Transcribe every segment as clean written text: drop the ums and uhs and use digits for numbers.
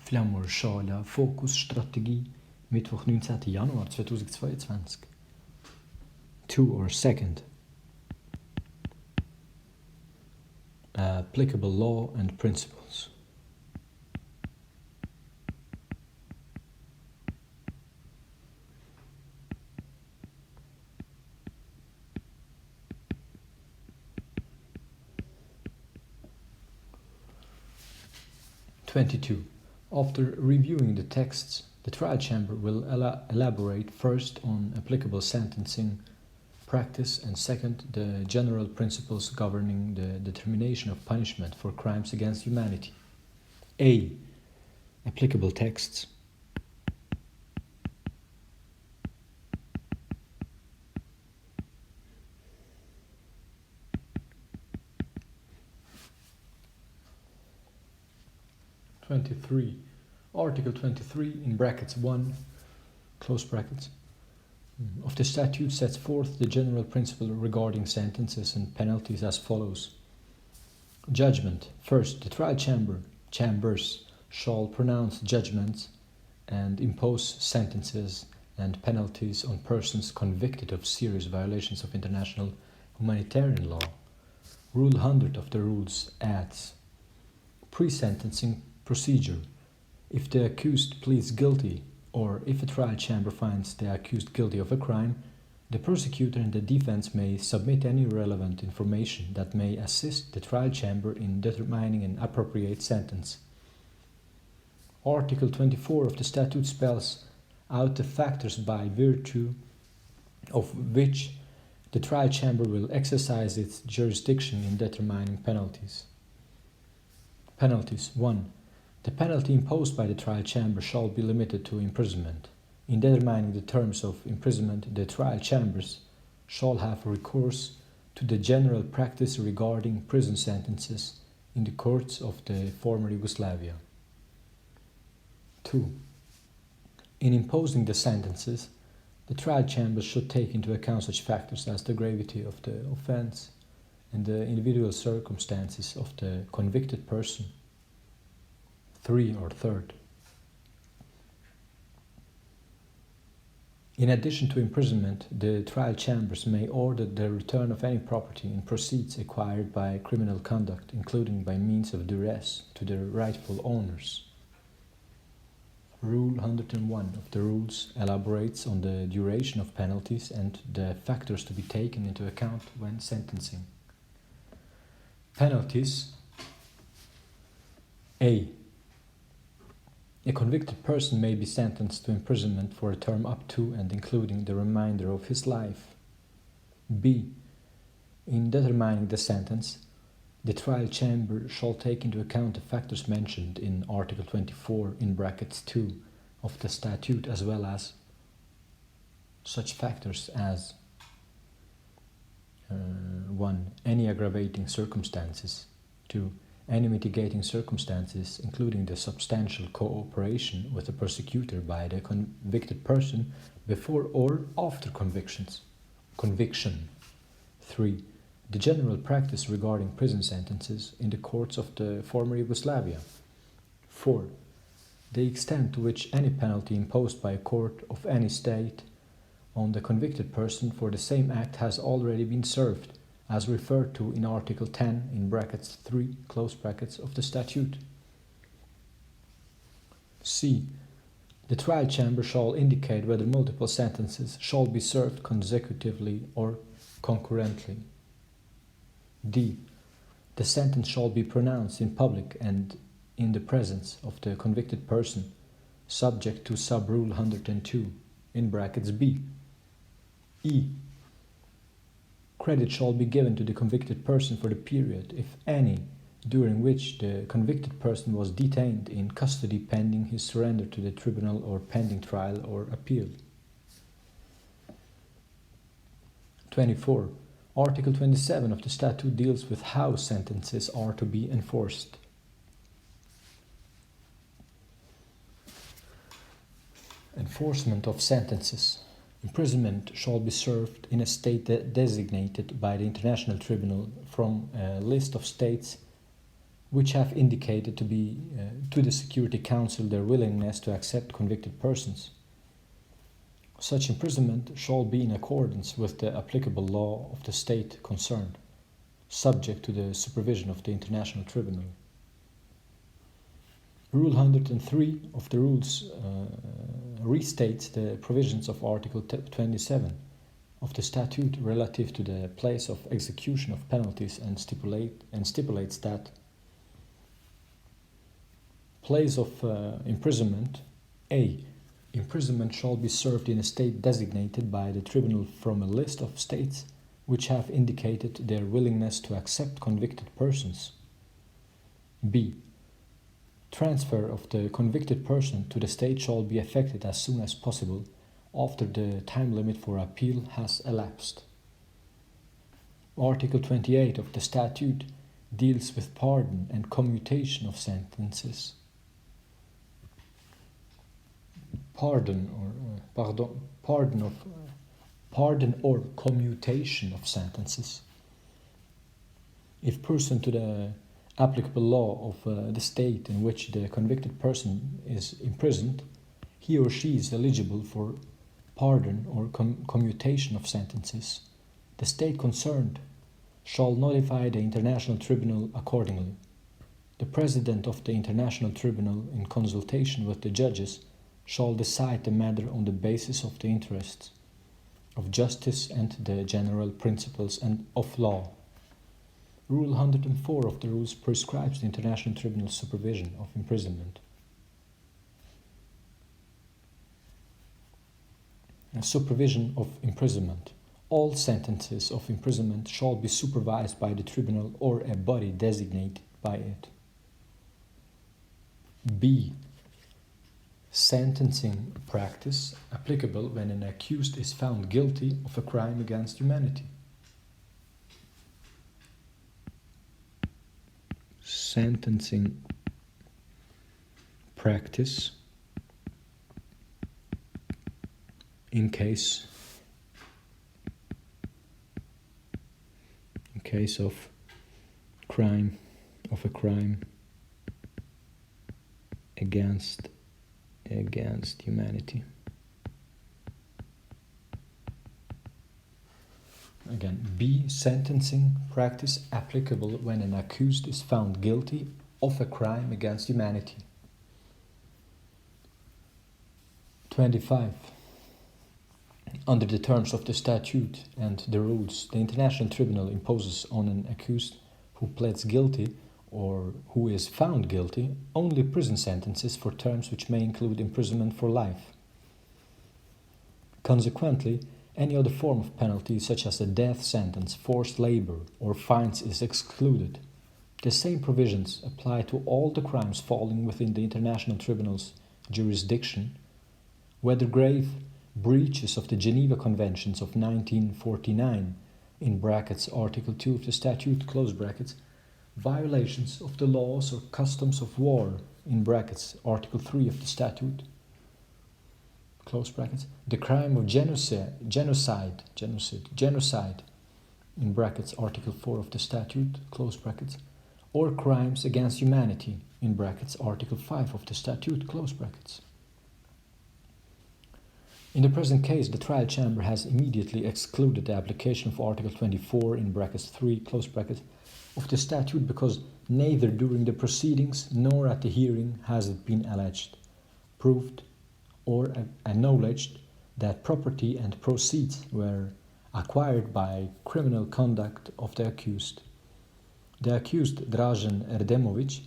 Flammerschala Fokusstrategie, Mittwoch, 19. Januar 2022. 2 or second. Applicable law and principles. (22) After reviewing the texts, the trial chamber will elaborate first on applicable sentencing practice and second, the general principles governing the determination of punishment for crimes against humanity. A. Applicable texts. Article 23 in brackets 1, close brackets, of the statute sets forth the general principle regarding sentences and penalties as follows. Judgment. First, the trial chambers shall pronounce judgments and impose sentences and penalties on persons convicted of serious violations of international humanitarian law. Rule 100 of the rules adds pre-sentencing procedure. If the accused pleads guilty, or if a trial chamber finds the accused guilty of a crime, the prosecutor and the defense may submit any relevant information that may assist the trial chamber in determining an appropriate sentence. Article 24 of the statute spells out the factors by virtue of which the trial chamber will exercise its jurisdiction in determining penalties. Penalties. 1. The penalty imposed by the trial chamber shall be limited to imprisonment. In determining the terms of imprisonment, the trial chambers shall have recourse to the general practice regarding prison sentences in the courts of the former Yugoslavia. 2. In imposing the sentences, the trial chambers should take into account such factors as the gravity of the offense and the individual circumstances of the convicted person. 3 or third. In addition to imprisonment, the trial chambers may order the return of any property and proceeds acquired by criminal conduct, including by means of duress, to their rightful owners. Rule 101 of the rules elaborates on the duration of penalties and the factors to be taken into account when sentencing. Penalties. A. A convicted person may be sentenced to imprisonment for a term up to and including the remainder of his life. B. In determining the sentence, the trial chamber shall take into account the factors mentioned in Article 24 in brackets 2 of the statute, as well as such factors as 1. Any aggravating circumstances. 2. Any mitigating circumstances, including the substantial cooperation with the prosecutor by the convicted person before or after conviction. 3. The general practice regarding prison sentences in the courts of the former Yugoslavia. 4. The extent to which any penalty imposed by a court of any state on the convicted person for the same act has already been served, as referred to in Article 10 in brackets 3, close brackets, of the statute. C. The trial chamber shall indicate whether multiple sentences shall be served consecutively or concurrently. D. The sentence shall be pronounced in public and in the presence of the convicted person, subject to sub-rule 102 in brackets B. E. Credit shall be given to the convicted person for the period, if any, during which the convicted person was detained in custody pending his surrender to the tribunal or pending trial or appeal. 24. Article 27 of the statute deals with how sentences are to be enforced. Enforcement of sentences. Imprisonment shall be served in a state designated by the International Tribunal from a list of states which have indicated to the Security Council their willingness to accept convicted persons. Such imprisonment shall be in accordance with the applicable law of the state concerned, subject to the supervision of the International Tribunal. Rule 103 of the rules restates the provisions of Article 27 of the statute relative to the place of execution of penalties and stipulates that place of imprisonment, A. Imprisonment shall be served in a state designated by the tribunal from a list of states which have indicated their willingness to accept convicted persons. B. Transfer of the convicted person to the state shall be effected as soon as possible after the time limit for appeal has elapsed. Article 28 of the statute deals with pardon and commutation of sentences. Pardon or commutation of sentences. If pursuant to the applicable law of the state in which the convicted person is imprisoned, he or she is eligible for pardon or commutation of sentences, the state concerned shall notify the International Tribunal accordingly. The President of the International Tribunal, in consultation with the judges, shall decide the matter on the basis of the interests of justice and the general principles and of law. Rule 104 of the rules prescribes the International Tribunal's supervision of imprisonment. Supervision of imprisonment. All sentences of imprisonment shall be supervised by the tribunal or a body designated by it. B. Sentencing practice applicable when an accused is found guilty of a crime against humanity. Sentencing practice in case of a crime against humanity. Again, B. Sentencing practice applicable when an accused is found guilty of a crime against humanity. 25. Under the terms of the statute and the rules, the International Tribunal imposes on an accused who pleads guilty or who is found guilty only prison sentences for terms which may include imprisonment for life. Consequently, any other form of penalty, such as a death sentence, forced labor, or fines, is excluded. The same provisions apply to all the crimes falling within the International Tribunal's jurisdiction, whether grave breaches of the Geneva Conventions of 1949, in brackets Article 2 of the statute, close brackets, violations of the laws or customs of war, in brackets Article 3 of the statute, close brackets, the crime of genocide, in brackets Article 4 of the statute, close brackets, or crimes against humanity, in brackets Article 5 of the statute, close brackets. In the present case, the trial chamber has immediately excluded the application of Article 24, in brackets 3, close brackets, of the statute because neither during the proceedings nor at the hearing has it been alleged, proved, or acknowledged that property and proceeds were acquired by criminal conduct of the accused. The accused, Drazen Erdemovic,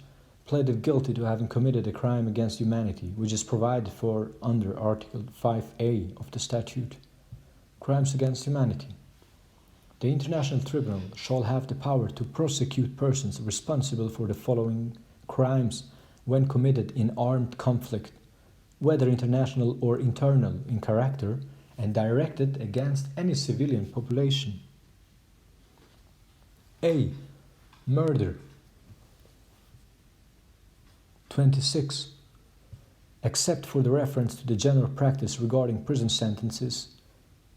pleaded guilty to having committed a crime against humanity, which is provided for under Article 5A of the statute, crimes against humanity. The International Tribunal shall have the power to prosecute persons responsible for the following crimes when committed in armed conflict, whether international or internal in character, and directed against any civilian population. A. Murder. 26. Except for the reference to the general practice regarding prison sentences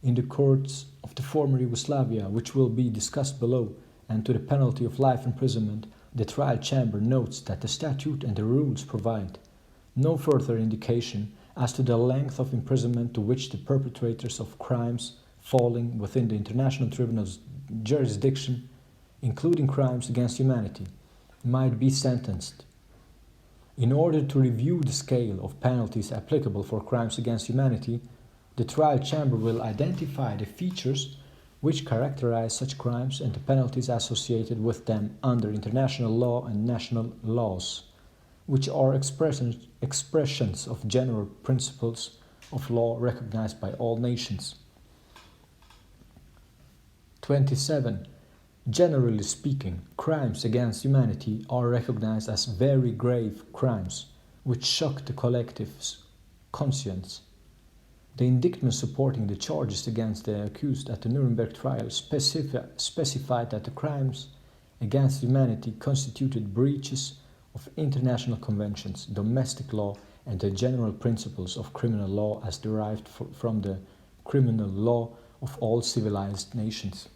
in the courts of the former Yugoslavia, which will be discussed below, and to the penalty of life imprisonment, the trial chamber notes that the statute and the rules provide no further indication as to the length of imprisonment to which the perpetrators of crimes falling within the International Tribunal's jurisdiction, including crimes against humanity, might be sentenced. In order to review the scale of penalties applicable for crimes against humanity, the trial chamber will identify the features which characterize such crimes and the penalties associated with them under international law and national laws, which are expressions of general principles of law recognized by all nations. 27. Generally speaking, crimes against humanity are recognized as very grave crimes which shock the collective's conscience. The indictment supporting the charges against the accused at the Nuremberg trial specified that the crimes against humanity constituted breaches of international conventions, domestic law, and the general principles of criminal law as derived from the criminal law of all civilized nations.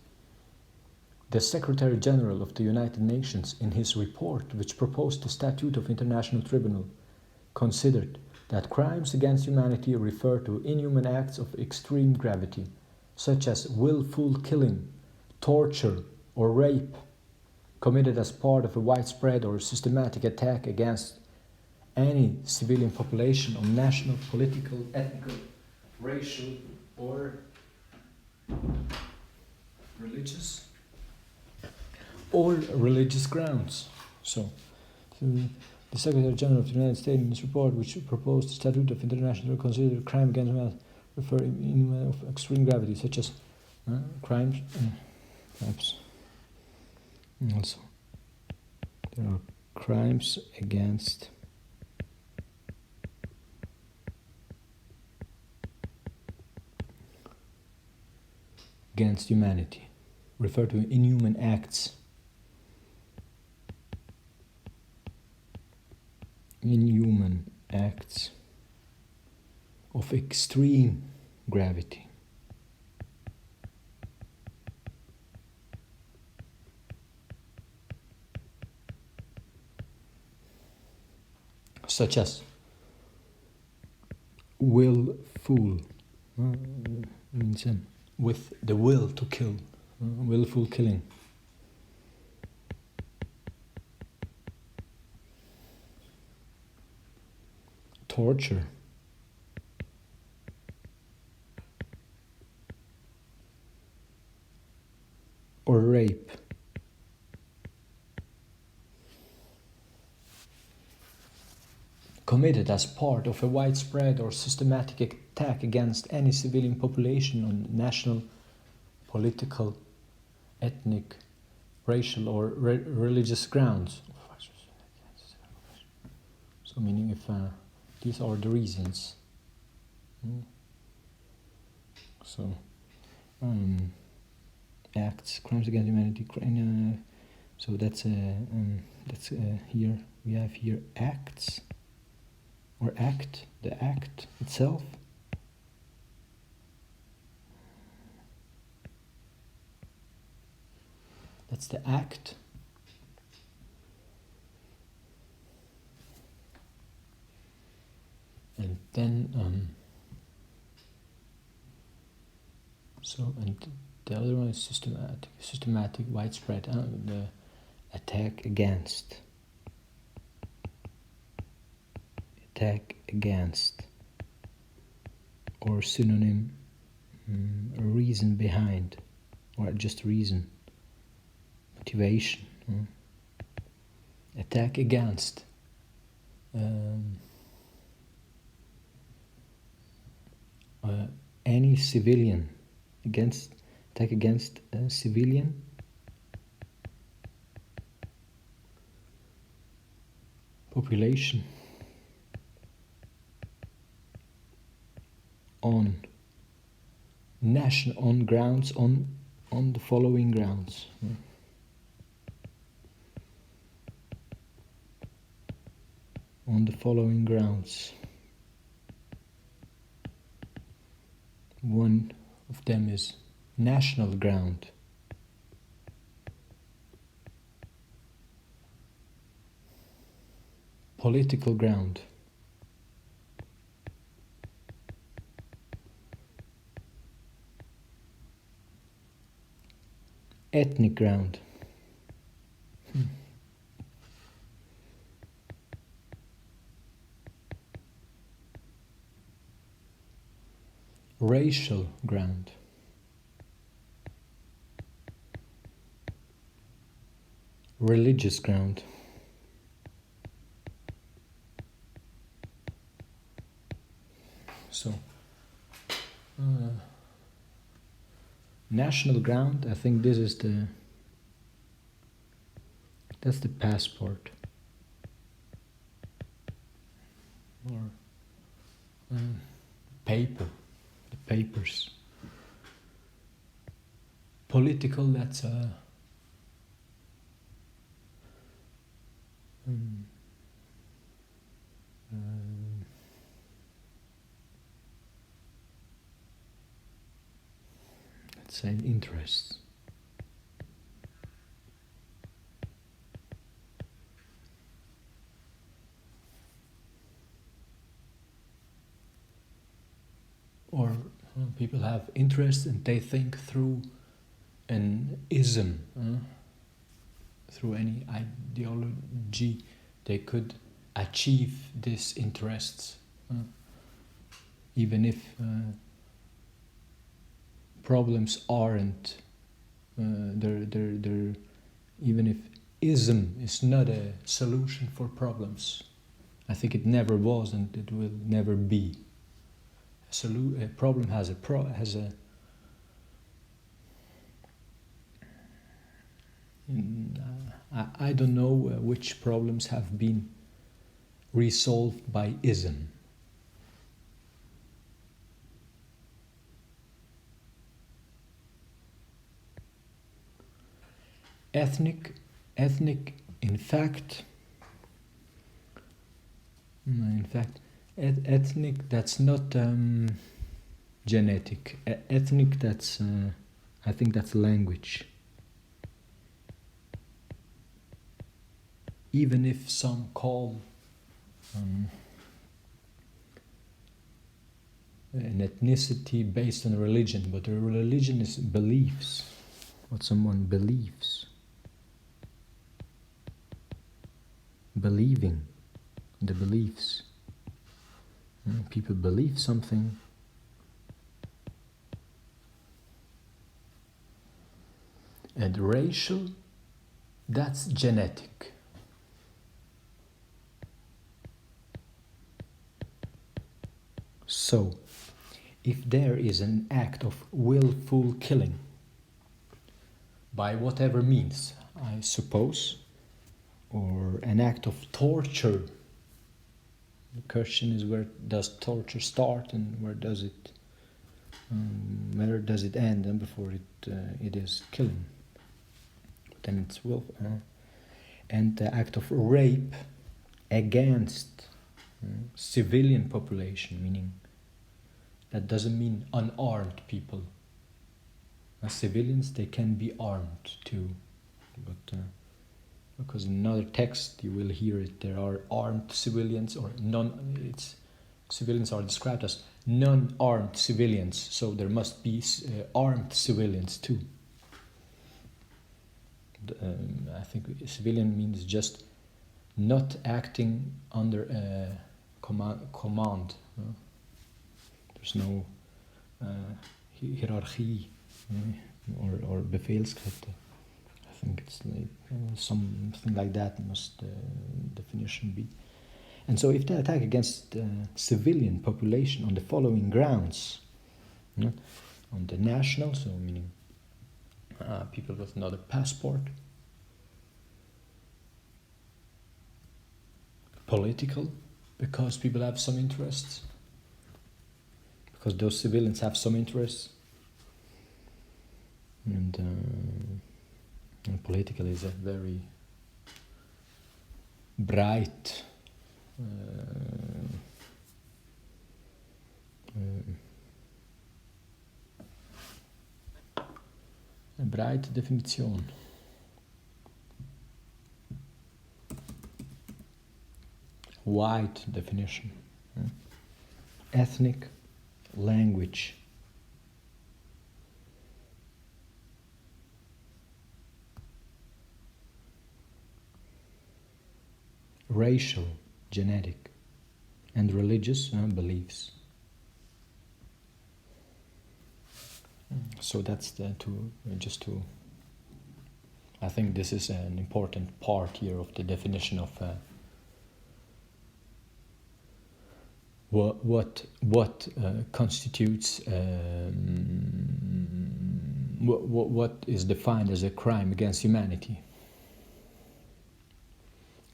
The Secretary General of the United Nations, in his report which proposed the Statute of International Tribunal, considered that crimes against humanity refer to inhuman acts of extreme gravity, such as willful killing, torture, or rape, committed as part of a widespread or systematic attack against any civilian population on national, political, ethnic, racial, or religious grounds. So, the Secretary General of the United States in his report, which proposed the Statute of International, considered crime against humanity referring of extreme gravity, such as crimes. Also, there are crimes against humanity, refer to inhuman acts. Inhuman acts of extreme gravity. Such as willful, means with the will to kill, willful killing. Torture, or rape. Committed as part of a widespread or systematic attack against any civilian population on national, political, ethnic, racial, or religious grounds. So meaning if these are the reasons. So, acts, crimes against humanity. So that's here we have here acts, or act, the act itself. That's the act. And then, and the other one is systematic, widespread, the attack against, or synonym, a reason behind, or just reason, motivation, attack against, any civilian, attack against a civilian population on grounds, on the following grounds. On the following grounds. One of them is national ground. Political ground. Ethnic ground. Racial ground. Religious ground. So, national ground, I think this is that's the passport. Or paper, the papers. Political, that's let's say interests. Or people have interests and they think through an ism, through any ideology, they could achieve these interests, even if problems aren't. They're even if ism is not a solution for problems. I think it never was, and it will never be. A problem has a I don't know which problems have been resolved by ism. Ethnic, in fact, ethnic, that's not genetic. Ethnic, that's I think that's language. Even if some call an ethnicity based on religion, but a religion is beliefs, what someone believes. Believing, the beliefs. People believe something. And racial, that's genetic. So, if there is an act of willful killing, by whatever means, I suppose, or an act of torture, the question is, where does torture start and where does it end, and before it is killing? But then it's willful. And the act of rape against civilian population, meaning that doesn't mean unarmed people. Civilians, they can be armed too, but because in another text you will hear it, there are armed civilians, or civilians are described as non-armed civilians, so there must be armed civilians too. I think civilian means just not acting under a command. There's no hierarchy or befälskräfte. I think it's like something like that must definition be. And so if they attack against civilian population on the following grounds, on the national, so meaning people with another passport, political, because people have some interests, because those civilians have some interests, and political is a very bright definition. wide definition. Ethnic, language, racial, genetic, and religious beliefs. So that's I think this is an important part here of the definition of what constitutes what is defined as a crime against humanity.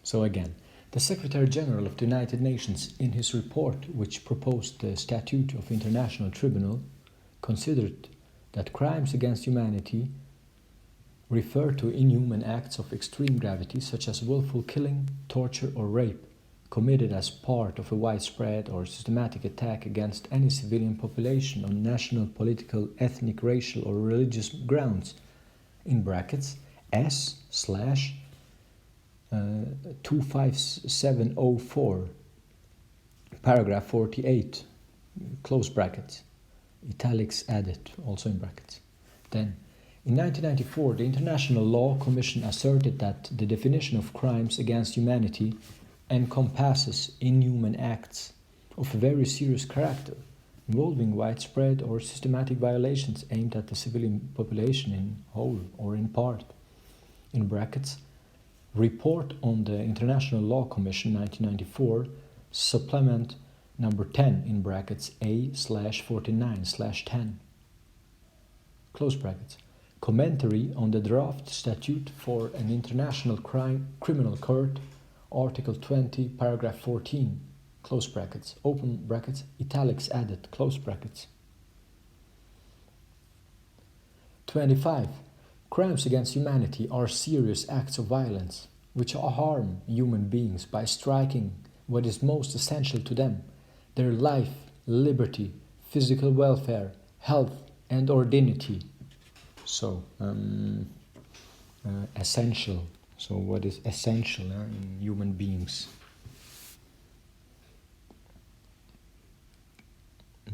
So again, the Secretary General of the United Nations, in his report which proposed the Statute of International Tribunal, considered that crimes against humanity refer to inhuman acts of extreme gravity such as willful killing, torture or rape committed as part of a widespread or systematic attack against any civilian population on national, political, ethnic, racial or religious grounds, in brackets S/25704, paragraph 48, close brackets, italics added, also in brackets. Then, in 1994, the International Law Commission asserted that the definition of crimes against humanity encompasses inhuman acts of a very serious character, involving widespread or systematic violations aimed at the civilian population in whole or in part, in brackets, Report on the International Law Commission 1994, supplement number 10 in brackets A/49/10. Close brackets. Commentary on the draft statute for an international criminal court, Article 20, paragraph 14, close brackets, open brackets, italics added, close brackets. 25. Crimes against humanity are serious acts of violence which harm human beings by striking what is most essential to them, their life, liberty, physical welfare, health, and or dignity. So, essential. So what is essential in human beings?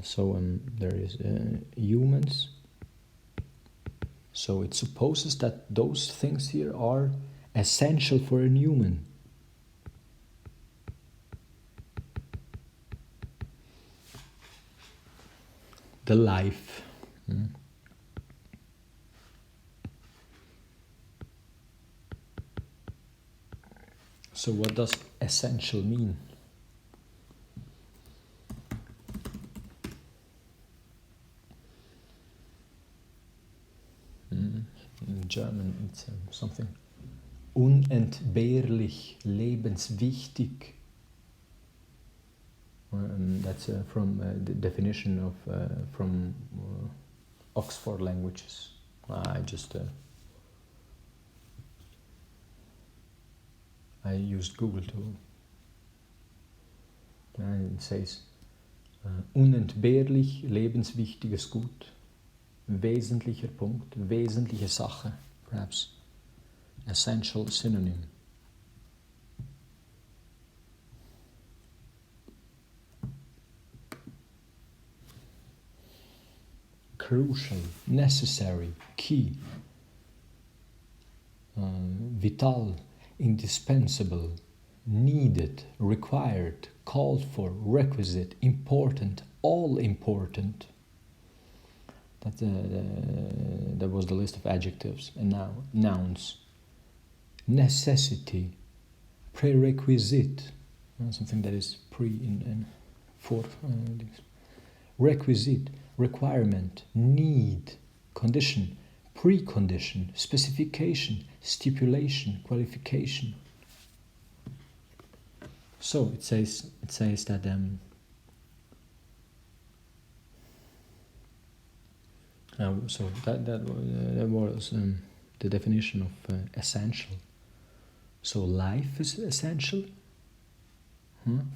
So there is humans. So it supposes that those things here are essential for a human. The life. So what does essential mean? In German it's something unentbehrlich, lebenswichtig. That's from the definition of from Oxford Languages. I used Google to. It says unentbehrlich, lebenswichtiges Gut, wesentlicher Punkt, wesentliche Sache, perhaps essential synonym. Crucial, necessary, key, vital, indispensable, needed, required, called for, requisite, important, all important. That was the list of adjectives. And now nouns. Necessity, prerequisite, something that is for requisite, requirement, need, condition, precondition, specification, stipulation, qualification. So it says that so that was the definition of essential. So life is essential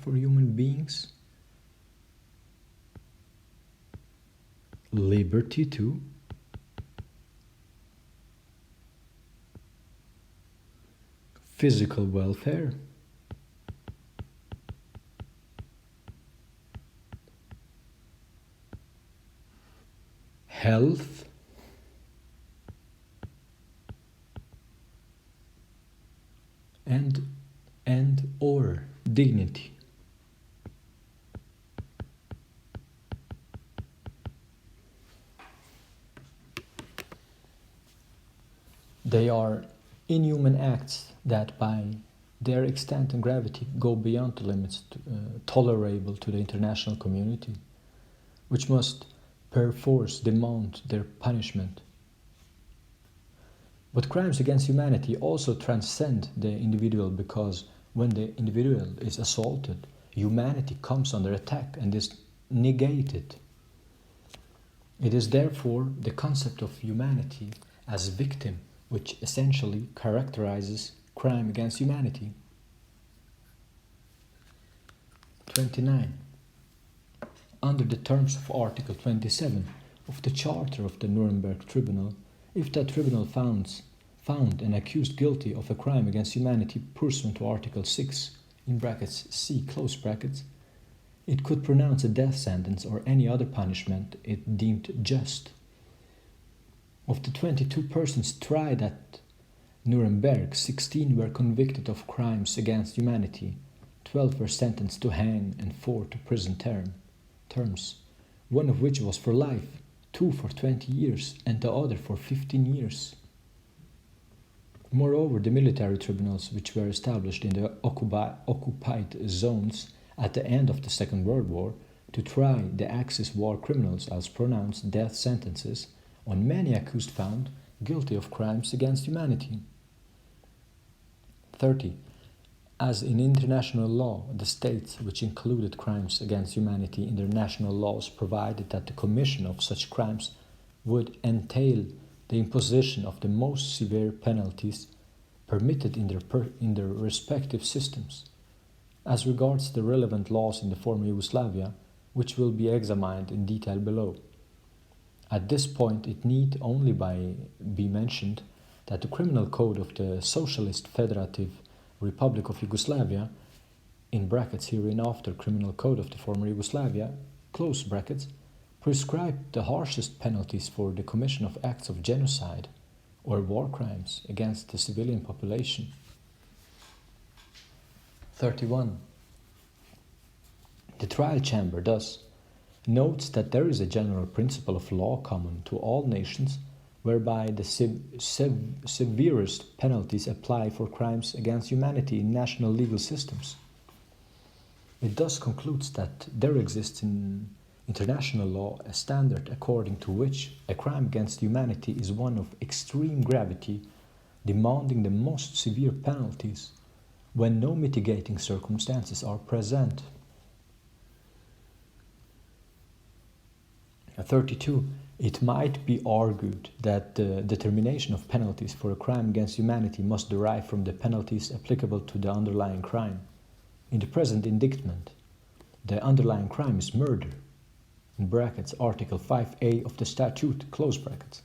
for human beings. Liberty too. Physical welfare. health, and or dignity. They are inhuman acts that by their extent and gravity go beyond the limits tolerable to the international community, which must perforce demand their punishment. But crimes against humanity also transcend the individual, because when the individual is assaulted, humanity comes under attack and is negated. It is therefore the concept of humanity as victim which essentially characterizes crime against humanity. 29. Under the terms of Article 27 of the Charter of the Nuremberg Tribunal, if that tribunal found an accused guilty of a crime against humanity pursuant to Article 6 in brackets C close brackets, it could pronounce a death sentence or any other punishment it deemed just. Of the 22 persons tried at Nuremberg, 16 were convicted of crimes against humanity, 12 were sentenced to hang and 4 to prison terms, one of which was for life, 2 for 20 years and the other for 15 years. Moreover, the military tribunals which were established in the occupied zones at the end of the Second World War to try the Axis war criminals as pronounced death sentences on many accused found guilty of crimes against humanity. 30. As in international law, the states which included crimes against humanity in their national laws provided that the commission of such crimes would entail the imposition of the most severe penalties permitted in their respective systems. As regards the relevant laws in the former Yugoslavia, which will be examined in detail below. At this point, it need only be mentioned that the criminal code of the Socialist Federative Republic of Yugoslavia, in brackets hereinafter criminal code of the former Yugoslavia, close brackets, prescribed the harshest penalties for the commission of acts of genocide or war crimes against the civilian population. 31. The trial chamber thus notes that there is a general principle of law common to all nations whereby the severest penalties apply for crimes against humanity in national legal systems. It thus concludes that there exists in international law a standard according to which a crime against humanity is one of extreme gravity, demanding the most severe penalties when no mitigating circumstances are present. 32. It might be argued that the determination of penalties for a crime against humanity must derive from the penalties applicable to the underlying crime. In the present indictment, the underlying crime is murder, in brackets Article 5A of the statute, close brackets.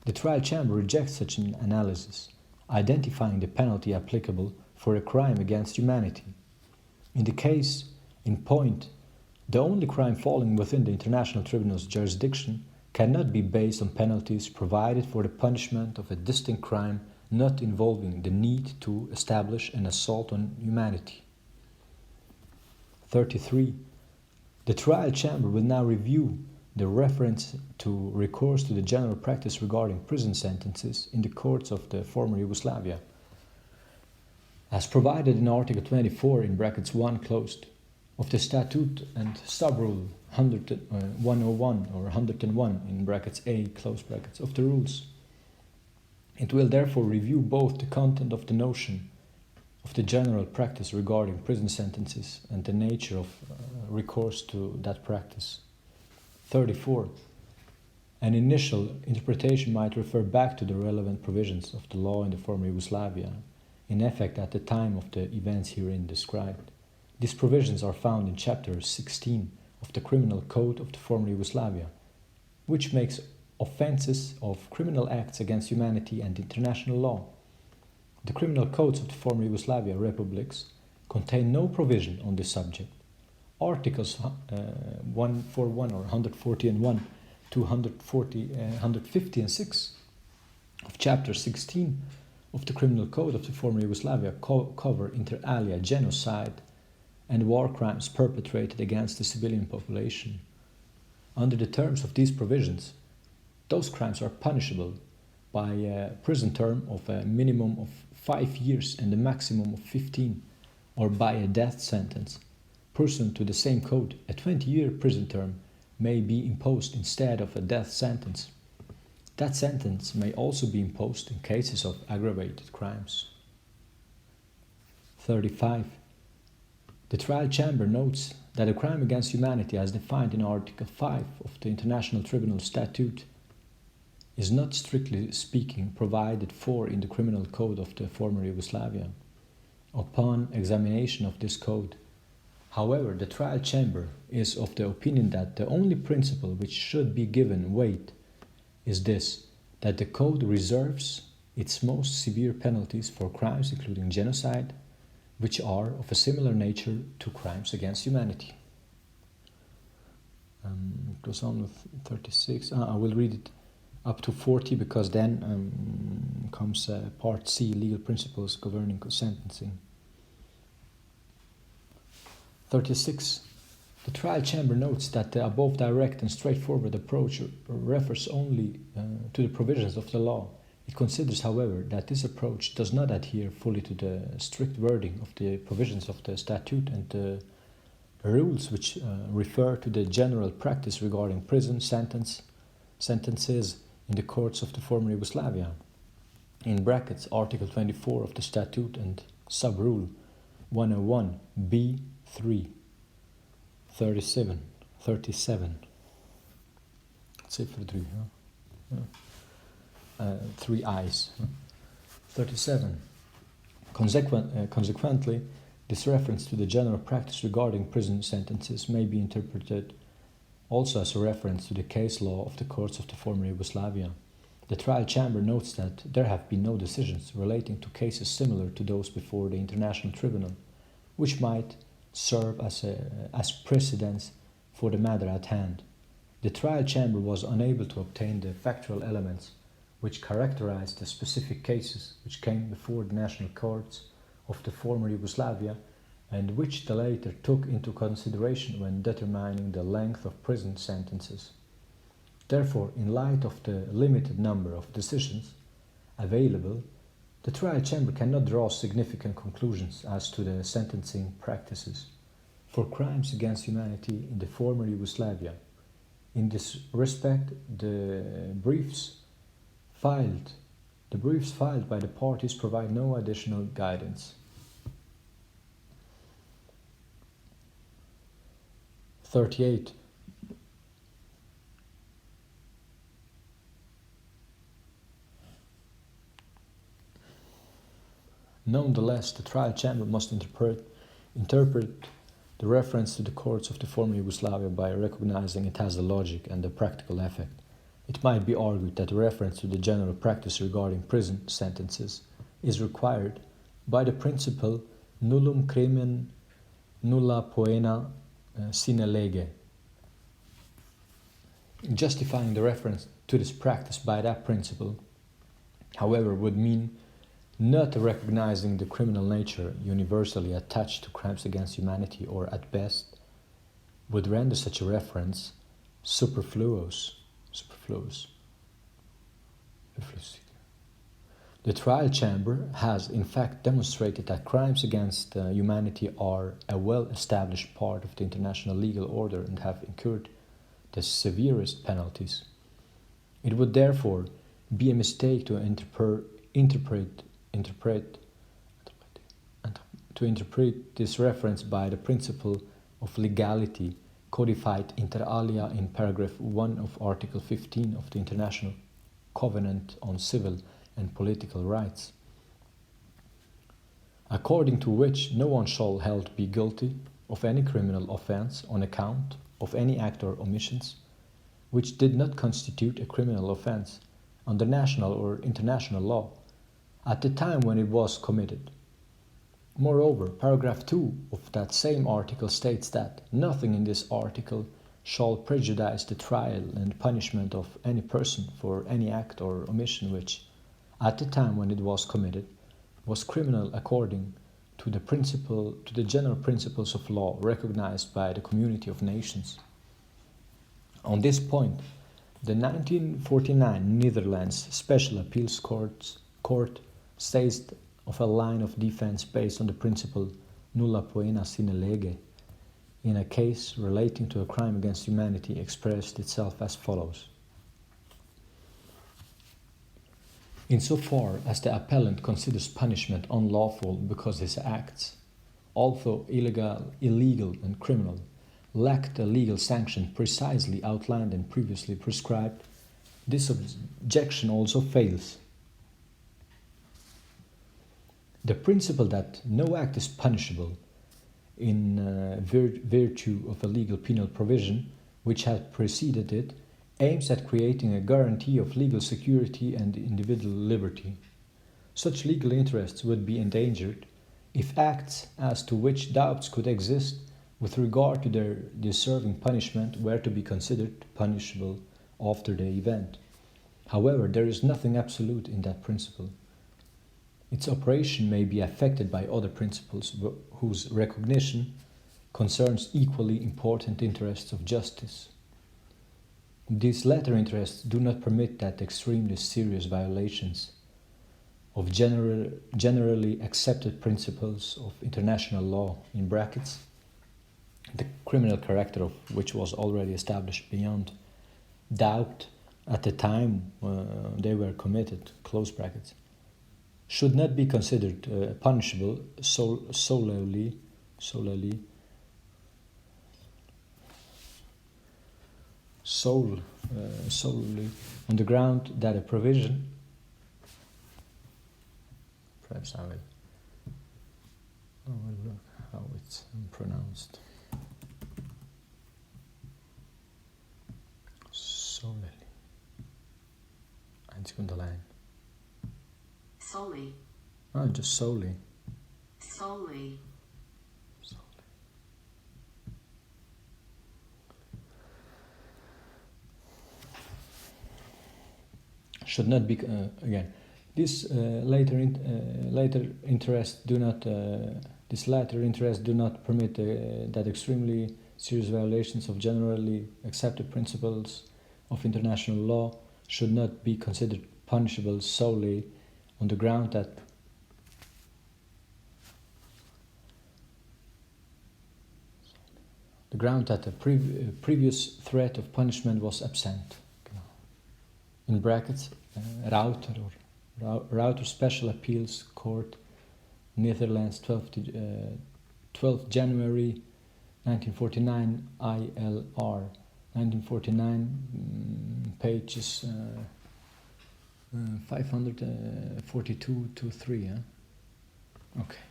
The trial chamber rejects such an analysis, identifying the penalty applicable for a crime against humanity. In the case in point, the only crime falling within the International Tribunal's jurisdiction cannot be based on penalties provided for the punishment of a distinct crime not involving the need to establish an assault on humanity. 33. The trial chamber will now review the reference to recourse to the general practice regarding prison sentences in the courts of the former Yugoslavia, as provided in Article 24 in brackets 1 closed of the statute and subrule 101 or 101 in brackets A close brackets of the rules. It will therefore review both the content of the notion of the general practice regarding prison sentences and the nature of recourse to that practice. 34. An initial interpretation might refer back to the relevant provisions of the law in the former Yugoslavia, in effect at the time of the events herein described. These provisions are found in Chapter 16 of the Criminal Code of the former Yugoslavia, which makes offences of criminal acts against humanity and international law. The criminal codes of the former Yugoslavia republics contain no provision on this subject. Articles 141 or 140 and 1 to 150 and 6 of Chapter 16 of the Criminal Code of the former Yugoslavia cover inter alia genocide and war crimes perpetrated against the civilian population. Under the terms of these provisions, those crimes are punishable by a prison term of a minimum of 5 years and a maximum of 15, or by a death sentence. Pursuant to the same code, a 20-year prison term may be imposed instead of a death sentence. That sentence may also be imposed in cases of aggravated crimes. 35. The trial chamber notes that a crime against humanity as defined in Article 5 of the International Tribunal Statute is not strictly speaking provided for in the criminal code of the former Yugoslavia. Upon examination of this code, however, the trial chamber is of the opinion that the only principle which should be given weight is this, that the code reserves its most severe penalties for crimes including genocide, which are of a similar nature to crimes against humanity. It goes on with 36. I will read it up to 40 because then comes Part C, Legal Principles Governing Sentencing. 36. The trial chamber notes that the above direct and straightforward approach refers only to the provisions of the law. It considers, however, that this approach does not adhere fully to the strict wording of the provisions of the statute and the rules which refer to the general practice regarding prison sentences in the courts of the former Yugoslavia. In brackets, Article 24 of the statute and Sub-Rule 101 B3 37. Siffra 3. Three eyes. 37. Consequently, this reference to the general practice regarding prison sentences may be interpreted also as a reference to the case law of the courts of the former Yugoslavia. The trial chamber notes that there have been no decisions relating to cases similar to those before the International Tribunal, which might serve as precedents for the matter at hand. The trial chamber was unable to obtain the factual elements which characterized the specific cases which came before the national courts of the former Yugoslavia and which the latter took into consideration when determining the length of prison sentences. Therefore, in light of the limited number of decisions available, the trial chamber cannot draw significant conclusions as to the sentencing practices for crimes against humanity in the former Yugoslavia. In this respect, the briefs filed by the parties provide no additional guidance. 38. Nonetheless, the trial chamber must interpret the reference to the courts of the former Yugoslavia by recognizing it has a logic and a practical effect. It might be argued that the reference to the general practice regarding prison sentences is required by the principle nullum crimen nulla poena sine lege. Justifying the reference to this practice by that principle, however, would mean not recognizing the criminal nature universally attached to crimes against humanity, or at best would render such a reference superfluous. The trial chamber has in fact demonstrated that crimes against humanity are a well-established part of the international legal order and have incurred the severest penalties. It would therefore be a mistake to interpret this reference by the principle of legality codified inter alia in paragraph 1 of Article 15 of the International Covenant on Civil and Political Rights, according to which no one shall held be guilty of any criminal offence on account of any act or omissions which did not constitute a criminal offence under national or international law at the time when it was committed. Moreover, paragraph 2 of that same article states that nothing in this article shall prejudice the trial and punishment of any person for any act or omission which, at the time when it was committed, was criminal according to the general principles of law recognized by the community of nations. On this point, the 1949 Netherlands Special Appeals Court states of a line of defense based on the principle nulla poena sine lege in a case relating to a crime against humanity expressed itself as follows. Insofar as the appellant considers punishment unlawful because his acts, although illegal and criminal, lack the legal sanction precisely outlined and previously prescribed, this objection also fails. The principle that no act is punishable in virtue of a legal penal provision which had preceded it aims at creating a guarantee of legal security and individual liberty. Such legal interests would be endangered if acts as to which doubts could exist with regard to their deserving punishment were to be considered punishable after the event. However, there is nothing absolute in that principle. Its operation may be affected by other principles whose recognition concerns equally important interests of justice. These latter interests do not permit that extremely serious violations of generally accepted principles of international law, in brackets, the criminal character of which was already established beyond doubt at the time they were committed, close brackets, should not be considered punishable solely on the ground that a provision, perhaps I will look how it's pronounced. Solely. Einzige line. Solely. Oh, just solely. Solely. Should not be again. This later interests do not permit that extremely serious violations of generally accepted principles of international law should not be considered punishable solely on the ground that the previous threat of punishment was absent. In brackets, Router Special Appeals Court, Netherlands, 12th January 1949, ILR, 1949, pages 542 to 3. Okay.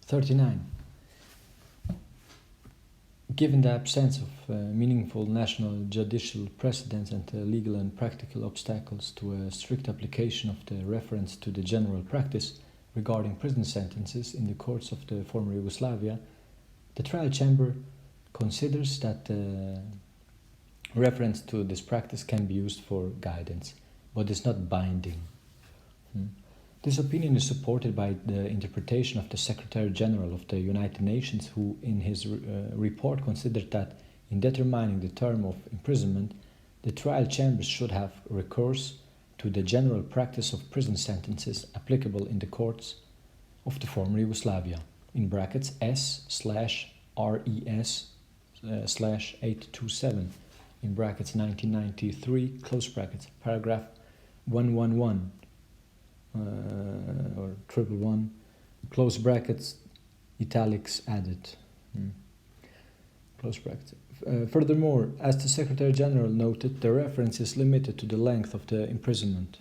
39. Given the absence of meaningful national judicial precedents and legal and practical obstacles to a strict application of the reference to the general practice regarding prison sentences in the courts of the former Yugoslavia, the trial chamber considers that reference to this practice can be used for guidance, but is not binding. This opinion is supported by the interpretation of the Secretary General of the United Nations, who in his report considered that in determining the term of imprisonment, the trial chambers should have recourse to the general practice of prison sentences applicable in the courts of the former Yugoslavia, in brackets S/RES/827, in brackets 1993, close brackets, paragraph 111. Or 111, close brackets, italics added. Close brackets. Furthermore, as the Secretary General noted, the reference is limited to the length of the imprisonment,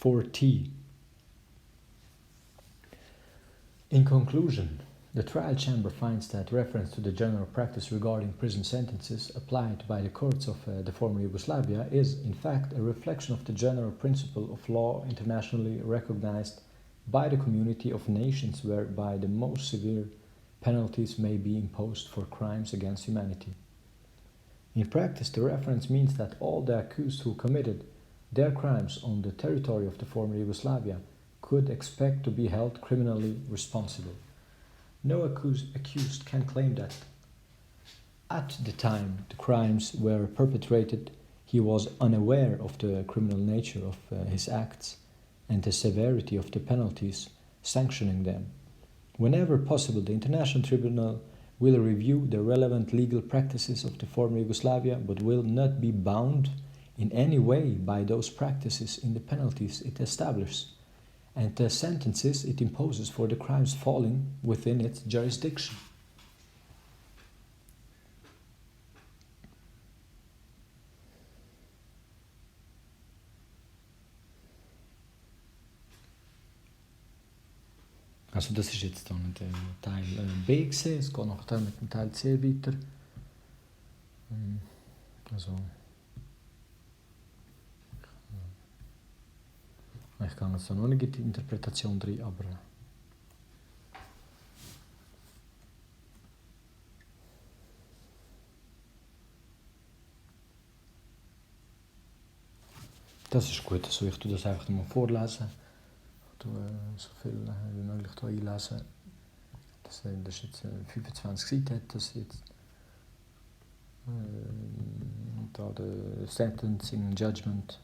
4T. In conclusion, the trial chamber finds that reference to the general practice regarding prison sentences applied by the courts of the former Yugoslavia is, in fact, a reflection of the general principle of law internationally recognized by the community of nations, whereby the most severe penalties may be imposed for crimes against humanity. In practice, the reference means that all the accused who committed their crimes on the territory of the former Yugoslavia could expect to be held criminally responsible. No accused can claim that at the time the crimes were perpetrated, he was unaware of the criminal nature of his acts and the severity of the penalties sanctioning them. Whenever possible, the International Tribunal will review the relevant legal practices of the former Yugoslavia, but will not be bound in any way by those practices in the penalties it establishes and the sentences it imposes for the crimes falling within its jurisdiction. Also das ist jetzt dann der Teil B gewesen. Es geht nachher mit dem Teil C weiter. Also ich gehe jetzt noch nicht in die Interpretation rein, aber das ist gut. Also ich tue das einfach mal vorlesen. So viel wie möglich hier einlesen. Das ist jetzt 25 Seiten, hat das jetzt. Da der Sentencing Judgment